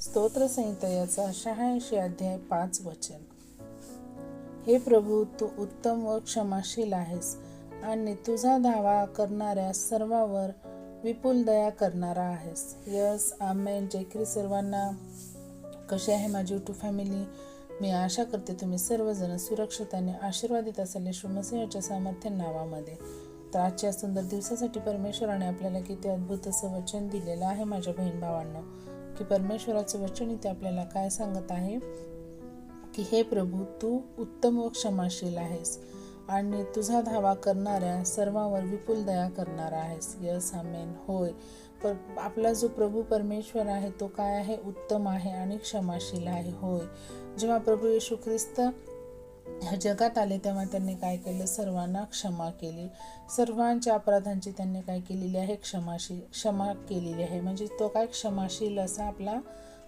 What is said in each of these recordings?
स्तोत्रसंहितेचा 86 अध्याय 5 वचन. हे प्रभू, तू उत्तम व क्षमाशील आहेस आणि तुझा धावा करणाऱ्या सर्वांवर विपुल दया करणारा आहेस. यस, आमेन. जय ख्रिस्त सर्वांना. कसे आहे माझी यूट्यूब फॅमिली? मी आशा करते तुम्ही सर्वजण सुरक्षित आणि आशीर्वादित असाल येशू मसीहाच्या सामर्थ्य नावामध्ये. तर आजच्या सुंदर दिवसासाठी परमेश्वराने आपल्याला किती अद्भुत असं वचन दिलेलं आहे माझ्या बहीण भावांनो, की परमेश्वराचं वचन इथे आपल्याला काय सांगत आहे की हे प्रभू, तू उत्तम व क्षमाशील आहेस आणि तुझा धावा करणाऱ्या सर्वांवर विपुल दया करणारा आहेस. यस, आमेन. होय, आपला जो प्रभू परमेश्वर आहे तो काय आहे? उत्तम आहे आणि क्षमाशील आहे. होय, जेव्हा प्रभू येशू ख्रिस्त ह्या जगात आले तेव्हा त्यांनी काय केलं? सर्वांना क्षमा केली. सर्वांच्या अपराधांची त्यांनी काय केलेली आहे? क्षमा केलेली आहे. म्हणजे तो काय? क्षमाशील असा आपला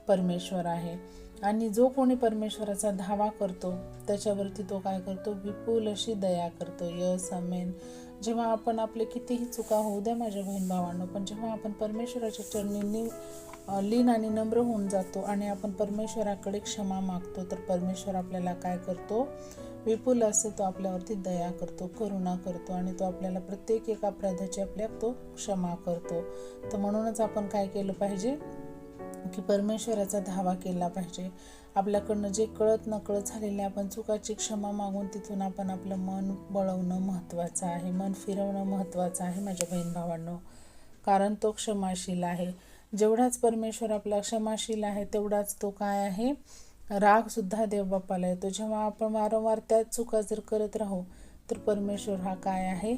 परमेश्वर आहे. आणि जो कोणी परमेश्वराचा धावा करतो त्याच्यावरती तो काय करतो? विपुल अशी दया करतो. यस, आमेन. जेव्हा आपण आपले कितीही चुका होऊ द्या माझ्या बहीण भावांनो, पण जेव्हा आपण परमेश्वराच्या चरणी लीन आणि नम्र होऊन जातो आणि आपण परमेश्वराकडे क्षमा मागतो, तर परमेश्वर आपल्याला काय करतो? विपुल असे तो आपल्यावरती दया करतो, करुणा करतो आणि तो आपल्याला प्रत्येक एका अपराधाची तो क्षमा करतो. तर म्हणूनच आपण काय केलं पाहिजे की परमेश्वराचा धावा केला पाहिजे. आपल्याकडनं जे कळत नकळत झालेले आपण चुकाची क्षमा मागून तिथून आपण आपलं मन वळवणं महत्त्वाचं आहे, मन फिरवणं महत्त्वाचं आहे माझ्या बहीण भावांनो, कारण तो क्षमाशील आहे. जेवढाच परमेश्वर आपला क्षमाशील आहे तेवढाच तो काय आहे? राग सुद्धा देवबापाला येतो. जेव्हा आपण वारंवार त्याच चुका जर करत राहू तर परमेश्वर हा काय आहे?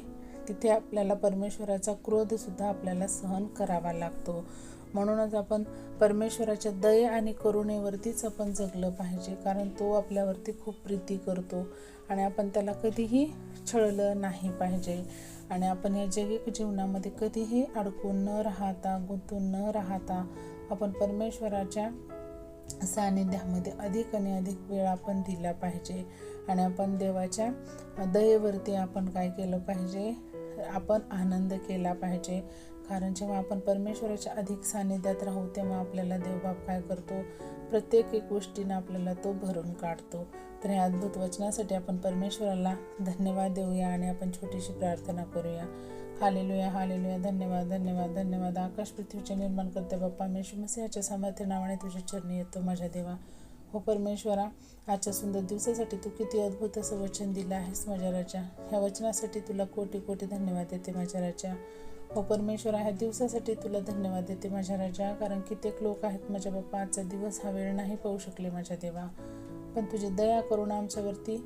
तिथे आपल्याला परमेश्वराचा क्रोध सुद्धा आपल्याला सहन करावा लागतो. म्हणूनच आपण परमेश्वराच्या दये आणि करुणेवरतीच आपण जगलं पाहिजे, कारण तो आपल्यावरती खूप प्रीती करतो आणि आपण त्याला कधीही छळलं नाही पाहिजे. आणि आपण या जैविक जीवनामध्ये कधीही अडकून न राहता, गुंतून न राहता आपण परमेश्वराच्या सानिध्यामध्ये अधिक आणि अधिक वेळ आपण दिला पाहिजे. आणि आपण देवाच्या दयेवरती आपण काय केलं पाहिजे? आपण आनंद केला पाहिजे. कारण जेव्हा आपण परमेश्वराच्या अधिक सानिध्यात राहू तेव्हा आपल्याला देवबाप काय करतो? प्रत्येक एक गोष्टीनं आपल्याला तो भरून काढतो. तर ह्या अद्भुत वचनासाठी आपण परमेश्वराला धन्यवाद देऊया आणि आपण छोटीशी प्रार्थना करूया. Hallelujah, hallelujah. धन्यवाद, धन्यवाद, धन्यवाद. आकाश पृथ्वीचे निर्माण करते बाप्पा, मी येशू मसीहाच्या सामर्थ्य नावाने तुझ्या चरणी येतो माझ्या देवा. हो परमेश्वरा, आजच्या सुंदर दिवसासाठी तू किती अद्भुत असं वचन दिलं आहेस माझ्या राजा. ह्या वचनासाठी तुला कोटी कोटी धन्यवाद देते माझ्या राजा. हो परमेश्वरा, ह्या दिवसासाठी तुला धन्यवाद देते माझ्या राजा, कारण कित्येक लोक आहेत माझ्या बाप्पा आजचा दिवस हा वेळ नाही पाहू शकले माझ्या देवा, पण तुझी दया करून आमच्यावरती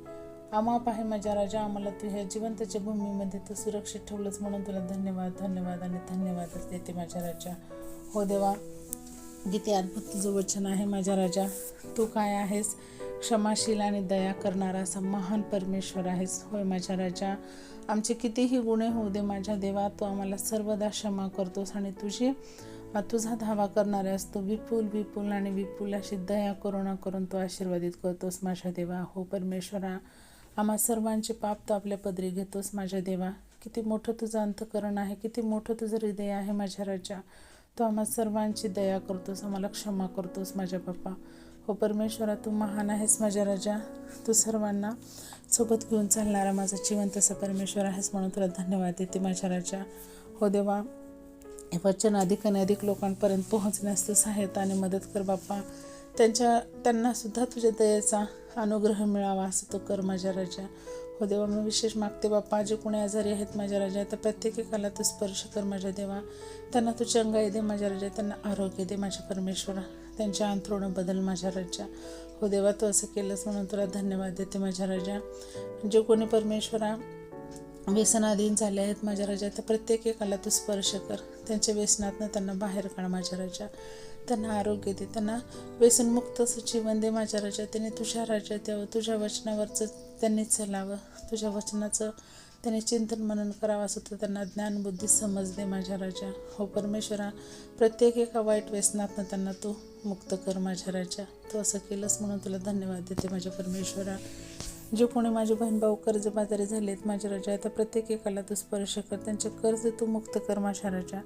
अमाप आहे माझ्या राजा. आम्हाला तू ह्या जिवंताच्या भूमीमध्ये तू सुरक्षित ठेवलंच म्हणून तुला धन्यवाद, धन्यवाद आणि धन्यवादच देते माझ्या राजा. हो देवा, किती अद्भुत तुझं वचन आहे माझ्या राजा. तू काय आहेस? क्षमाशील आणि दया करणारा असा महान परमेश्वर आहेस. होय माझ्या राजा, आमचे कितीही गुन्हे होऊ दे माझ्या देवा, तू आम्हाला सर्वदा क्षमा करतोस आणि तुझा धावा करणाऱ्यास तू विपुल विपुल आणि विपुल अशी दया करुणा करून तू आशीर्वादित करतोस माझ्या देवा. हो परमेश्वरा, आम्हा सर्वांचे पाप तू आपल्या पदरी घेतोस माझ्या देवा. किती मोठं तुझं अंतःकरण आहे, किती मोठं तुझं हृदय आहे माझ्या राजा. तू आम्हा सर्वांची दया करतोस, आम्हाला क्षमा करतोस माझ्या बाप्पा. हो परमेश्वरा, तू महान आहेस माझ्या राजा. तू सर्वांना सोबत घेऊन चालणारा माझा जिवंत असा परमेश्वर आहेस म्हणून तुला धन्यवाद देते माझ्या राजा. हो देवा, हे वचन अधिक आणि अधिक लोकांपर्यंत पोहोचण्यास तू सहायता आणि मदत कर बाप्पा. त्यांना सुद्धा तुझ्या दयेचा अनुग्रह मिळावा असं तो कर माझ्या राजा. हो देवा, मी विशेष मागते बाप्पा, जे कोणी आजारी आहेत माझ्या राजा, तर प्रत्येकाला तू स्पर्श कर माझ्या देवा. त्यांना तू चंगाई दे माझ्या राजा, त्यांना आरोग्य दे माझ्या परमेश्वरा, त्यांच्या अंथरुणं बदल माझ्या राजा. हो देवा, तू असं केलंस म्हणून तुला धन्यवाद देते माझ्या राजा. जे कोणी परमेश्वरा व्यसनाधीन झाले आहेत माझ्या राजा, तर प्रत्येकाला तू स्पर्श कर, त्यांच्या व्यसनातनं त्यांना बाहेर काढ माझ्या राजा. त्यांना आरोग्य दे, त्यांना व्यसनमुक्त असं जीवन दे माझ्या राजा. त्यांनी तुझ्या राज्यात यावं, तुझ्या वचनावरचं त्यांनी चलावं, तुझ्या वचनाचं त्यांनी चिंतन मनन करावं, असं तर त्यांना ज्ञानबुद्धी समज दे माझ्या राजा. हो परमेश्वरा, प्रत्येक एका वाईट व्यसनातनं त्यांना तू मुक्त कर माझ्या राजा. तू असं केलंस म्हणून तुला धन्यवाद देते माझ्या परमेश्वरा. जे कोणी माझे बहीण भाऊ कर्जबाजारी झालेत माझ्या राजा, तर प्रत्येकाला तू स्पर्श कर, त्यांचे कर्ज तू मुक्त कर माझ्या राजा.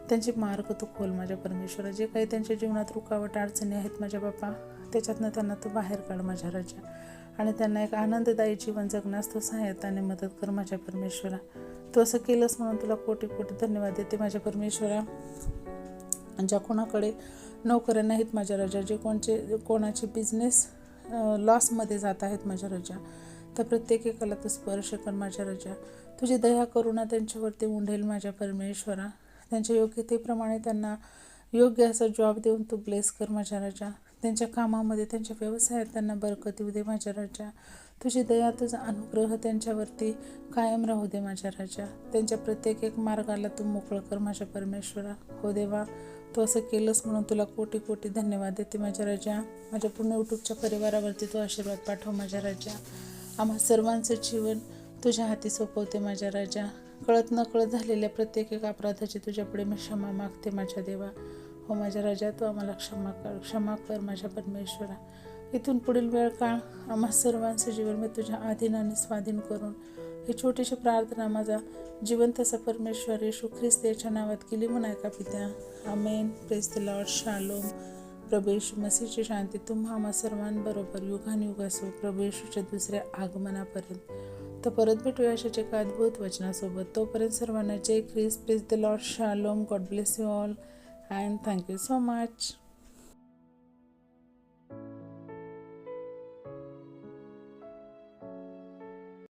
त्यांचे मार्ग तू खोल माझ्या परमेश्वरा. जे काही त्यांच्या जीवनात रुकावट अडचणी आहेत माझ्या बाप्पा, त्याच्यातनं त्यांना तू बाहेर काढ माझ्या राजा. आणि त्यांना एक आनंददायी जीवन जगण्यास तू सहाय्यताने मदत कर माझ्या परमेश्वरा. तू असं केलंस म्हणून तुला कोटी कोटी धन्यवाद देते माझ्या परमेश्वरा. ज्या कोणाकडे नोकऱ्या नाहीत माझ्या राजा, जे कोणाचे बिझनेस लॉसमध्ये जात आहेत माझ्या राजा, तर प्रत्येक एकाला तू स्पर्श कर माझ्या राजा. तुझी दया करुणा त्यांच्यावरती उंडेल माझ्या परमेश्वरा. त्यांच्या योग्यतेप्रमाणे त्यांना योग्य असा जॉब देऊन तू ब्लेस कर माझ्या राजा. त्यांच्या कामामध्ये, त्यांच्या व्यवसायात त्यांना बरकत येऊ दे माझ्या राजा. तुझी दया, तुझा अनुग्रह त्यांच्यावरती कायम राहू दे माझ्या राजा. त्यांच्या प्रत्येक एक मार्गाला तू मोकळं कर माझ्या परमेश्वरा. हो देवा, तू असं केलंस म्हणून तुला कोटी कोटी धन्यवाद देते माझ्या राजा. माझ्या पूर्ण यूट्यूबच्या परिवारावरती तू आशीर्वाद पाठव माझ्या राजा. आम्हा सर्वांचं जीवन तुझ्या हाती सोपवते माझ्या राजा. कळत न कळत झालेल्या प्रत्येक एक अपराधाची तुझ्यापुढे मी क्षमा मागते माझ्या देवा. हो माझ्या राजा, तू आम्हाला क्षमा कर माझ्या परमेश्वरा. इथून पुढील वेळ काळ आम्हा सर्वांचं जीवन मी तुझ्या अधीन आणि स्वाधीन करून ही छोटीशी प्रार्थना माझा जिवंत असा परमेश्वर येशू ख्रिस्त याच्या नावात केली म्हणाय का पित्या. आमेन. Praise the Lord. शालोम. प्रभू येशू मसीहची शांती तुम्हा आम्हा सर्वांबरोबर युगानुयुग असो, प्रभू येशूच्या दुसऱ्या आगमनापर्यंत. तर परत भेटूया अशाच एका अद्भुत वचनासोबत. तोपर्यंत सर्वांना जय ख्रिस्त. Praise the Lord. शालोम. God bless you all and thank you so much.